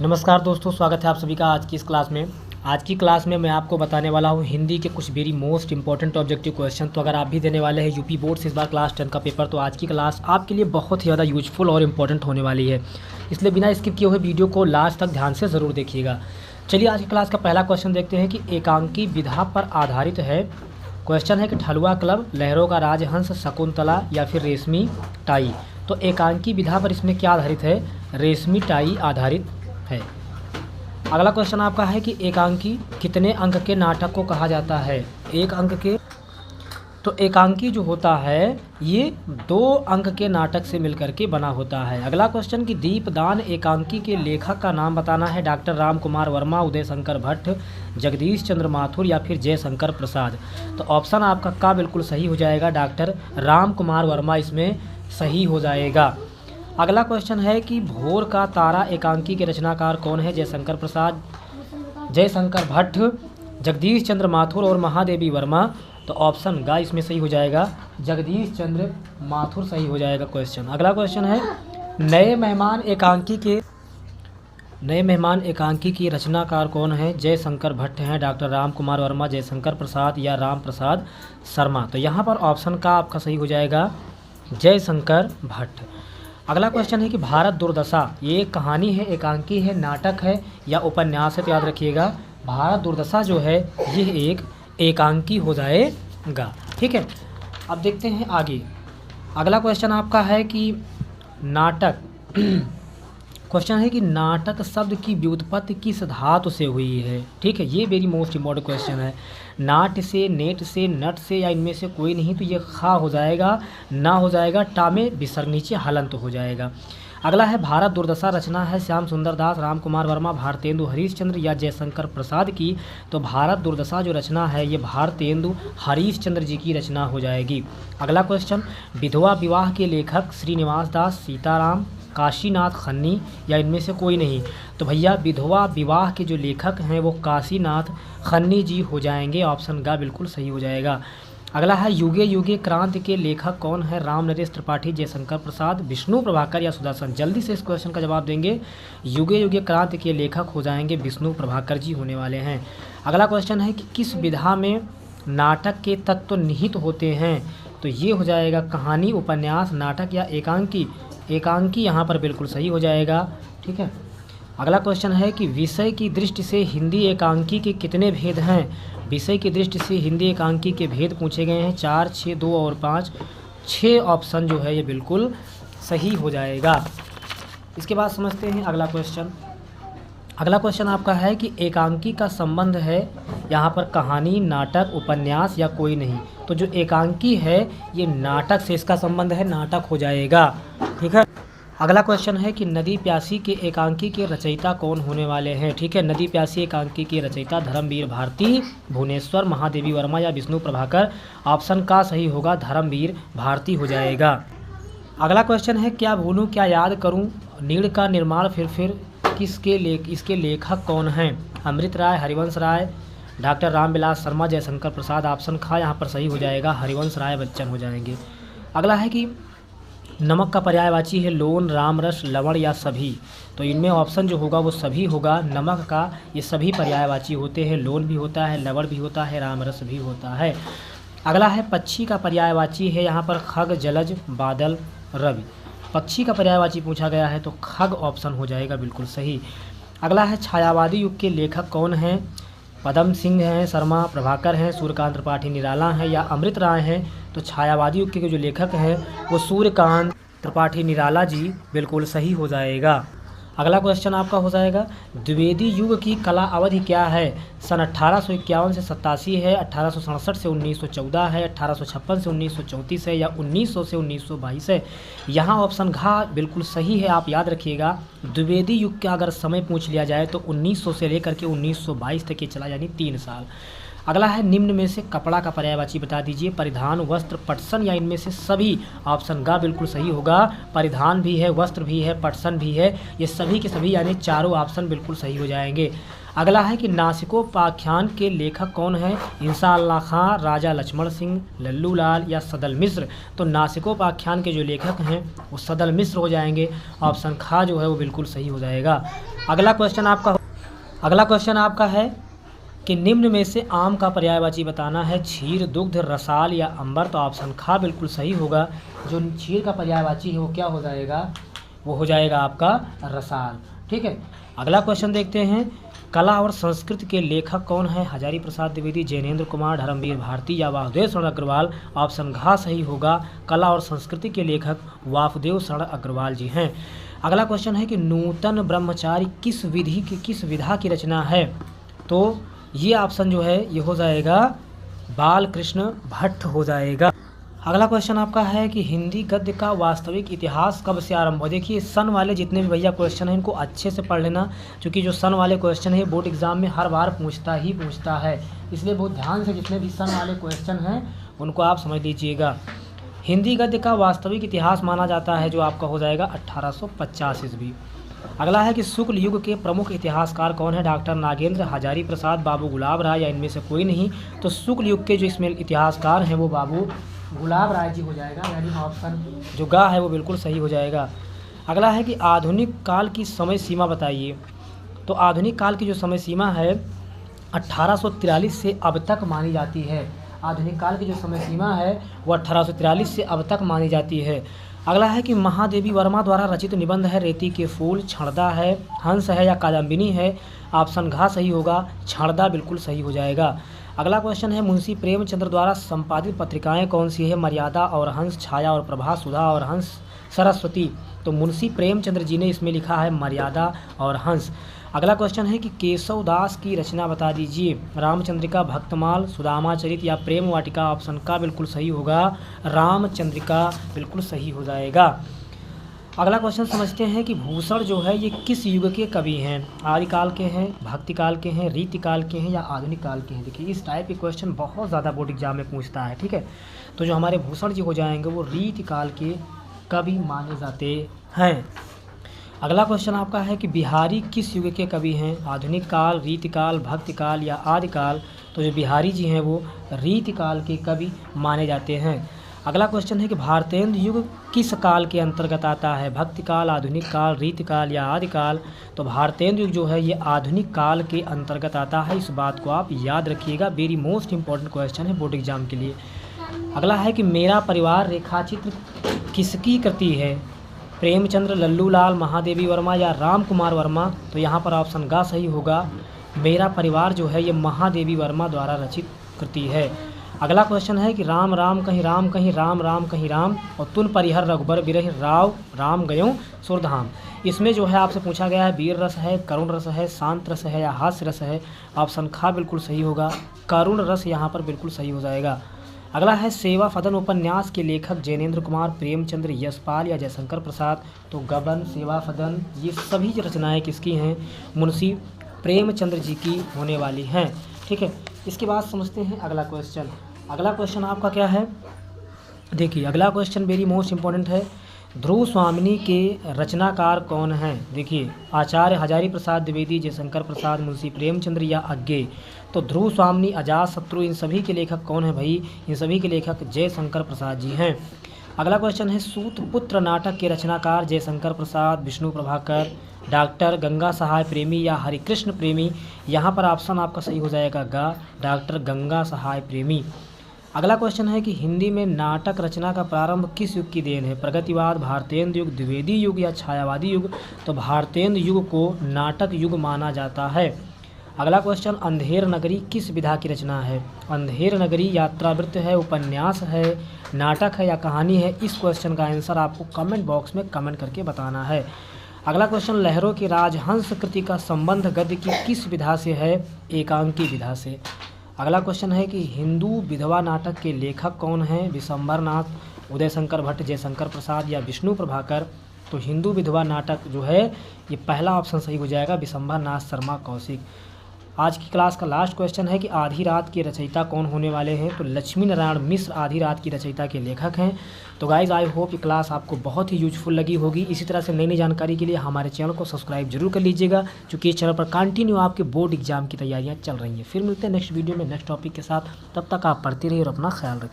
नमस्कार दोस्तों, स्वागत है आप सभी का आज की इस क्लास में। आज की क्लास में मैं आपको बताने वाला हूं हिंदी के कुछ very most important objective question. तो अगर आप भी देने वाले हैं यूपी बोर्ड से इस बार क्लास 10 का पेपर, तो आज की क्लास आपके लिए बहुत ही ज़्यादा यूजफुल और इम्पॉर्टेंट होने वाली है। इसलिए बिना स्किप किए हुए वीडियो को लास्ट तक ध्यान से ज़रूर देखिएगा। चलिए आज की क्लास का पहला क्वेश्चन देखते हैं कि एकांकी विधा पर आधारित है। क्वेश्चन है कि ठलुआ क्लब, लहरों का राजहंस, शकुंतला या फिर रेशमी टाई। तो एकांकी विधा पर इसमें क्या आधारित है? रेशमी टाई आधारित है। अगला क्वेश्चन आपका है कि एकांकी कितने अंक के नाटक को कहा जाता है? एक अंक के। तो एकांकी जो होता है ये 2 अंक के नाटक से मिलकर के बना होता है। अगला क्वेश्चन कि दीपदान एकांकी के लेखक का नाम बताना है। डॉक्टर राम कुमार वर्मा, उदय शंकर भट्ट, जगदीश चंद्र माथुर या फिर जयशंकर प्रसाद। तो ऑप्शन आपका का बिल्कुल सही हो जाएगा, डॉक्टर राम कुमार वर्मा इसमें सही हो जाएगा। अगला क्वेश्चन है कि भोर का तारा एकांकी के रचनाकार कौन है? जयशंकर प्रसाद, जयशंकर भट्ट, जगदीश चंद्र माथुर और महादेवी वर्मा। तो ऑप्शन गा इसमें सही हो जाएगा, जगदीश चंद्र माथुर सही हो जाएगा क्वेश्चन। अगला क्वेश्चन है नए मेहमान एकांकी की रचनाकार कौन है? जयशंकर भट्ट हैं, डॉक्टर राम कुमार वर्मा, जयशंकर प्रसाद या राम प्रसाद शर्मा। तो यहाँ पर ऑप्शन का आपका सही हो जाएगा, जयशंकर भट्ट। अगला क्वेश्चन है कि भारत दुर्दशा ये कहानी है, एकांकी है, नाटक है या उपन्यास है? तो याद रखिएगा भारत दुर्दशा जो है ये एक एकांकी हो जाएगा। ठीक है, अब देखते हैं आगे। अगला क्वेश्चन आपका है कि नाटक क्वेश्चन है कि नाटक शब्द की व्युत्पत्ति किस धातु से हुई है? ठीक है, ये वेरी मोस्ट इम्पॉर्टेंट क्वेश्चन है। नाट से, नेट से, नट से या इनमें से कोई नहीं, तो ये खा हो जाएगा, ना हो जाएगा, टा में विसर्ग नीचे हलंत हो जाएगा। अगला है भारत दुर्दशा रचना है श्याम सुंदर दास, राम कुमार वर्मा, भारतेंदु हरीशचंद्र या जयशंकर प्रसाद की। तो भारत दुर्दशा जो रचना है ये भारतेंदु हरीशचंद्र जी की रचना हो जाएगी। अगला क्वेश्चन विधवा विवाह के लेखक श्रीनिवास दास, सीताराम, काशीनाथ खन्नी या इनमें से कोई नहीं। तो भैया विधवा विवाह के जो लेखक हैं वो काशीनाथ खन्नी जी हो जाएंगे। ऑप्शन का बिल्कुल सही हो जाएगा। अगला है युगे युगे क्रांति के लेखक कौन है? राम नरेश त्रिपाठी, जयशंकर प्रसाद, विष्णु प्रभाकर या सुदर्शन। जल्दी से इस क्वेश्चन का जवाब देंगे। युगे युगे क्रांति के लेखक हो जाएंगे विष्णु प्रभाकर जी होने वाले हैं। अगला क्वेश्चन है कि किस विधा में नाटक के तत्व निहित होते हैं? तो ये हो जाएगा कहानी, उपन्यास, नाटक या एकांकी। एकांकी यहाँ पर बिल्कुल सही हो जाएगा। ठीक है, अगला क्वेश्चन है कि विषय की दृष्टि से हिंदी एकांकी के कितने भेद हैं? विषय की दृष्टि से हिंदी एकांकी के भेद पूछे गए हैं 4, 6, 2 और 5। 6 ऑप्शन जो है ये बिल्कुल सही हो जाएगा। इसके बाद समझते हैं अगला क्वेश्चन। अगला क्वेश्चन आपका है कि एकांकी का संबंध है यहाँ पर कहानी, नाटक, उपन्यास या कोई नहीं। तो जो एकांकी है ये नाटक से इसका संबंध है, नाटक हो जाएगा। ठीक है, अगला क्वेश्चन है कि नदी प्यासी के एकांकी के रचयिता कौन होने वाले हैं? ठीक है, नदी प्यासी एकांकी के रचयिता धर्मवीर भारती, भुवनेश्वर, महादेवी वर्मा या विष्णु प्रभाकर। ऑप्शन का सही होगा, धर्मवीर भारती हो जाएगा। अगला क्वेश्चन है क्या भूलूं क्या याद करूं, नीड़ का निर्माण फिर इसके लेखक कौन हैं? अमृत राय, हरिवंश राय, डॉक्टर रामविलास शर्मा, जयशंकर प्रसाद। ऑप्शन खा यहाँ पर सही हो जाएगा, हरिवंश राय बच्चन हो जाएंगे। अगला है कि नमक का पर्यायवाची है लोन, रामरस, लवण या सभी। तो इनमें ऑप्शन जो होगा वो सभी होगा। नमक का ये सभी पर्यायवाची होते हैं, लोन भी होता है, लवण भी होता है, रामरस भी होता है। अगला है पक्षी का पर्यायवाची है यहाँ पर खग, जलज, बादल, रवि। पक्षी का पर्यायवाची पूछा गया है तो खग ऑप्शन हो जाएगा बिल्कुल सही। अगला है छायावादी युग के लेखक कौन हैं? पदम सिंह हैं, शर्मा, प्रभाकर हैं, सूर्यकांत त्रिपाठी निराला हैं या अमृत राय हैं। तो छायावादी युग के जो लेखक हैं वो सूर्यकांत त्रिपाठी निराला जी बिल्कुल सही हो जाएगा। अगला क्वेश्चन आपका हो जाएगा द्विवेदी युग की कला अवधि क्या है? सन 1851 से 87 है, 1867 से 1914 है, 1856 से 1934 है या 1900 से 1922 है। यहाँ ऑप्शन घा बिल्कुल सही है। आप याद रखिएगा द्विवेदी युग का अगर समय पूछ लिया जाए तो 1900 से लेकर के 1922 तक के चला, यानी 3 साल। अगला है निम्न में से कपड़ा का पर्यायवाची बता दीजिए। परिधान, वस्त्र, पटसन या इनमें से सभी। ऑप्शन ग बिल्कुल सही होगा। परिधान भी है, वस्त्र भी है, पटसन भी है, ये सभी के सभी यानी चारों ऑप्शन बिल्कुल सही हो जाएंगे। अगला है कि नासिकोपाख्यान के लेखक कौन है? इंसा अल्लाह खां, राजा लक्ष्मण सिंह, लल्लू लाल या सदल मिश्र। तो नासिकोपाख्यान के जो लेखक हैं वो सदल मिश्र हो जाएंगे। ऑप्शन खा जो है वो बिल्कुल सही हो जाएगा। अगला क्वेश्चन आपका है कि निम्न में से आम का पर्यायवाची बताना है। क्षीर, दुग्ध, रसाल या अंबर। तो ऑप्शन खा बिल्कुल सही होगा। जो क्षीर का पर्यायवाची है वो क्या हो जाएगा? वो हो जाएगा आपका रसाल। ठीक है, अगला क्वेश्चन देखते हैं। कला और संस्कृति के लेखक कौन है? हजारी प्रसाद द्विवेदी, जैनेन्द्र कुमार, धर्मवीर भारती या वासुदेव शरण अग्रवाल। ऑप्शन घ सही होगा। कला और संस्कृति के लेखक वासुदेव शरण अग्रवाल जी हैं। अगला क्वेश्चन है कि नूतन ब्रह्मचारी किस विधा की रचना है? तो ये ऑप्शन जो है ये हो जाएगा बालकृष्ण भट्ट हो जाएगा। अगला क्वेश्चन आपका है कि हिंदी गद्य का वास्तविक इतिहास कब से आरंभ हुआ? देखिए सन वाले जितने भी भैया क्वेश्चन हैं इनको अच्छे से पढ़ लेना, क्योंकि जो सन वाले क्वेश्चन है बोर्ड एग्जाम में हर बार पूछता है, इसलिए बहुत ध्यान से जितने भी सन वाले क्वेश्चन हैं उनको आप समझ लीजिएगा। हिंदी गद्य का वास्तविक इतिहास माना जाता है जो आपका हो जाएगा 1850 ईस्वी। अगला है कि शुक्ल युग के प्रमुख इतिहासकार कौन है? डॉक्टर नागेंद्र, हजारी प्रसाद, बाबू गुलाब राय या इनमें से कोई नहीं। तो शुक्ल युग के जो इसमें इतिहासकार हैं वो बाबू गुलाब राय जी हो जाएगा, यानी ऑप्शन जो गा है वो बिल्कुल सही हो जाएगा। अगला है कि आधुनिक काल की समय सीमा बताइए। तो आधुनिक काल की जो समय सीमा है 1843 से अब तक मानी जाती है। आधुनिक काल की जो समय सीमा है वो 1843 से अब तक मानी जाती है। अगला है कि महादेवी वर्मा द्वारा रचित निबंध है रेती के फूल, छड़दा है, हंस है या कादम्बिनी है। ऑप्शन घ सही होगा, छड़दा बिल्कुल सही हो जाएगा। अगला क्वेश्चन है मुंशी प्रेमचंद्र द्वारा संपादित पत्रिकाएं कौन सी है? मर्यादा और हंस, छाया और प्रभा, सुधा और हंस, सरस्वती। तो मुंशी प्रेमचंद्र जी ने इसमें लिखा है मर्यादा और हंस। अगला क्वेश्चन है कि केशव दास की रचना बता दीजिए। रामचंद्रिका, भक्तमाल, सुदामा चरित या प्रेम वाटिका। ऑप्शन का बिल्कुल सही होगा, रामचंद्रिका बिल्कुल सही हो जाएगा। अगला क्वेश्चन समझते हैं कि भूषण जो है ये किस युग के कवि हैं? आदिकाल के हैं, भक्ति काल के हैं, रीति काल के हैं या आधुनिक काल के हैं? देखिए इस टाइप के क्वेश्चन बहुत ज़्यादा बोर्ड एग्जाम में पूछता है। ठीक है, तो जो हमारे भूषण जी हो जाएंगे वो रीति काल के कवि माने जाते हैं। अगला क्वेश्चन आपका है कि बिहारी किस युग के कवि हैं? आधुनिक काल, रीति काल, भक्ति काल या आदि काल। तो जो बिहारी जी हैं वो रीति काल के कवि माने जाते हैं। अगला क्वेश्चन है कि भारतेंदु युग किस काल के अंतर्गत आता है? भक्ति काल, आधुनिक काल, रीति काल या आदि काल। तो भारतेंदु युग जो है ये आधुनिक काल के अंतर्गत आता है, इस बात को आप याद रखिएगा। वेरी मोस्ट इंपॉर्टेंट क्वेश्चन है बोर्ड एग्जाम के लिए। अगला है कि मेरा परिवार रेखाचित्र किसकी कृति है? प्रेमचंद्र, लल्लू लाल, महादेवी वर्मा या राम कुमार वर्मा। तो यहाँ पर ऑप्शन ग सही होगा। मेरा परिवार जो है ये महादेवी वर्मा द्वारा रचित कृति है। अगला क्वेश्चन है कि राम राम कहीं राम कहीं राम राम कहीं राम और तुन परिहर रघुबर बिरह राव राम गयो सुरधाम। इसमें जो है आपसे पूछा गया है वीर रस है, करुण रस है, शांत रस है या हास्य रस है। ऑप्शन खा बिल्कुल सही होगा, करुण रस यहाँ पर बिल्कुल सही हो जाएगा। अगला है सेवा सदन उपन्यास के लेखक जैनेन्द्र कुमार, प्रेमचंद्र, यशपाल या जयशंकर प्रसाद। तो गबन, सेवा सदन ये सभी रचनाएँ किसकी हैं? मुंशी प्रेमचंद्र जी की होने वाली हैं। ठीक है, इसके बाद समझते हैं अगला क्वेश्चन। अगला क्वेश्चन आपका क्या है? देखिए अगला क्वेश्चन वेरी मोस्ट इंपॉर्टेंट है। ध्रुव स्वामिनी के रचनाकार कौन हैं? देखिए आचार्य हजारी प्रसाद द्विवेदी, जयशंकर प्रसाद, मुंशी प्रेमचंद्र या अज्ञे। तो ध्रुव स्वामिनी, अजातशत्रु इन सभी के लेखक कौन है भाई? इन सभी के लेखक जयशंकर प्रसाद जी हैं। अगला क्वेश्चन है सूतपुत्र नाटक के रचनाकार जयशंकर प्रसाद, विष्णु प्रभाकर, डॉक्टर गंगा सहाय प्रेमी या हरिकृष्ण प्रेमी। यहाँ पर ऑप्शन आपका सही हो जाएगा ग, डॉक्टर गंगा सहाय प्रेमी। अगला क्वेश्चन है कि हिंदी में नाटक रचना का प्रारंभ किस युग की देन है? प्रगतिवाद, भारतेंदु युग, द्विवेदी युग या छायावादी युग। तो भारतेंदु युग को नाटक युग माना जाता है। अगला क्वेश्चन अंधेर नगरी किस विधा की रचना है? अंधेर नगरी यात्रावृत्त है, उपन्यास है, नाटक है या कहानी है? इस क्वेश्चन का आंसर आपको कमेंट बॉक्स में कमेंट करके बताना है। अगला क्वेश्चन लहरों की राजहंस कृति का संबंध गद्य की किस विधा से है? एकांकी विधा से। अगला क्वेश्चन है कि हिंदू विधवा नाटक के लेखक कौन हैं? विशंबर नाथ, उदय शंकर भट्ट, जयशंकर प्रसाद या विष्णु प्रभाकर। तो हिंदू विधवा नाटक जो है ये पहला ऑप्शन सही हो जाएगा, विशंबर नाथ शर्मा कौशिक। आज की क्लास का लास्ट क्वेश्चन है कि आधी रात के रचयिता कौन होने वाले हैं। तो लक्ष्मी नारायण मिश्र आधी रात की रचयिता के लेखक हैं। तो गाइज़ आई होप ये क्लास आपको बहुत ही यूजफुल लगी होगी। इसी तरह से नई नई जानकारी के लिए हमारे चैनल को सब्सक्राइब जरूर कर लीजिएगा, क्योंकि इस चैनल पर कंटिन्यू आपके बोर्ड एग्जाम की तैयारियाँ चल रही हैं। फिर मिलते हैं नेक्स्ट वीडियो में नेक्स्ट टॉपिक के साथ। तब तक आप पढ़ते रहिए और अपना ख्याल रखिए।